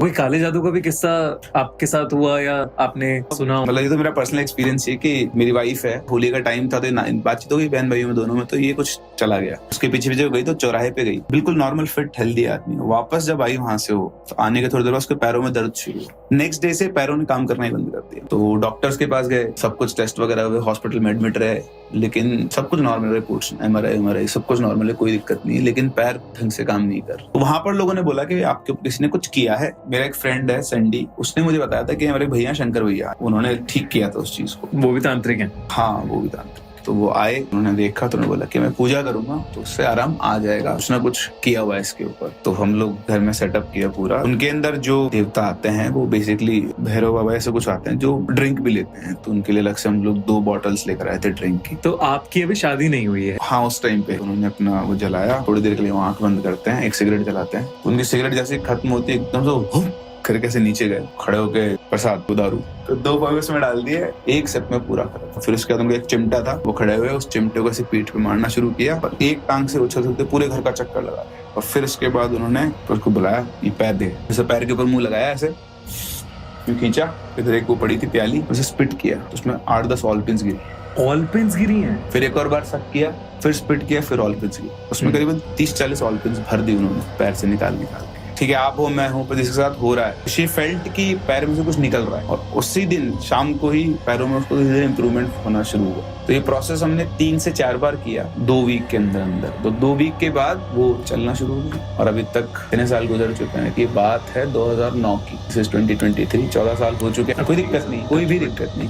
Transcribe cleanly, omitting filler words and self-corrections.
वही काले जादू का भी किस्सा आपके साथ हुआ या आपने सुना? मतलब ये तो मेरा पर्सनल एक्सपीरियंस है कि मेरी वाइफ है, होली का टाइम था तो बातचीत हो गई बहन भाइयों में दोनों में, तो ये कुछ चला गया। उसके पीछे पीछे गई तो चौराहे पे गई, बिल्कुल नॉर्मल फिट हेल्दी आदमी। वापस जब आई वहां से, वो तो आने के थोड़ी देर बाद उसके पैरों में दर्द शुरू हुआ। नेक्स्ट डे से पैरों ने काम करना ही बंद कर दिया। तो डॉक्टर्स के पास गए, सब कुछ टेस्ट वगैरह हुए, हॉस्पिटल में एडमिट रहे, लेकिन सब कुछ नॉर्मल रिपोर्ट्स, एमआरआई सब कुछ नॉर्मल है, कोई दिक्कत नहीं है, लेकिन पैर ढंग से काम नहीं कर। तो वहां पर लोगों ने बोला कि आपके ऊपर किसी ने कुछ किया है। मेरा एक फ्रेंड है सैंडी, उसने मुझे बताया था कि हमारे भैया शंकर भैया, उन्होंने ठीक किया था उस चीज को। वो भी तांत्रिक हैं? हाँ, वो भी तांत्रिक। तो वो आए, उन्होंने देखा तो उन्होंने बोला कि मैं पूजा करूंगा तो उससे आराम आ जाएगा, कुछ ना कुछ किया हुआ है इसके ऊपर। तो हम लोग घर में सेटअप किया पूरा। उनके अंदर जो देवता आते हैं वो बेसिकली भैरव बाबा ऐसे कुछ आते हैं जो ड्रिंक भी लेते हैं, तो उनके लिए अलग से हम लोग 2 बॉटल्स लेकर आए थे ड्रिंक की। तो आपकी अभी शादी नहीं हुई है? हाँ, उस टाइम पे उन्होंने अपना वो जलाया, थोड़ी देर के लिए वो आंख बंद करते हैं, एक सिगरेट जलाते हैं। उनकी सिगरेट जैसे खत्म होती है एकदम से करके से नीचे गए, खड़े होके प्रसाद दारू तो 2 पग उसमें डाल दिए, एक सिप में पूरा खत्म। फिर उसके बाद उनका एक चिमटा था, वो खड़े हुए उस चिमटे को ऐसे पीठ पे मारना शुरू किया और एक टांग से उछलते पूरे घर का चक्कर लगा। और फिर उसके बाद उन्होंने उसको बुलाया, ये पैर दे, जैसे पैर के ऊपर मुंह लगाया, ऐसे खींचा, इधर एक वो पड़ी थी प्याली, उसे स्पिट किया, उसमें 8-10 ऑल पिन्स गिरी। ऑल पिन्स गिरी हैं? फिर एक और बार सक किया, फिर स्पिट किया, फिर ऑल पिन्स गिरी। उसमें करीबन 30-40 ऑल पिन्स भर दी उन्होंने पैर से निकाल के। ठीक है, आप हो, मैं हूँ, पर जिसके साथ हो रहा है, शी फेल्ट कि पैर में से कुछ निकल रहा है, और उसी दिन शाम को ही पैरों में उसको धीरे-धीरे इंप्रूवमेंट होना शुरू हुआ। तो ये प्रोसेस हमने 3 से 4 बार किया 2 वीक के अंदर। तो 2 वीक के बाद वो चलना शुरू हो गई, और अभी तक इतने साल गुजर चुके हैं कि बात है 2009 की, 2023, 14 साल हो चुके हैं, कोई दिक्कत नहीं, कोई भी दिक्कत नहीं।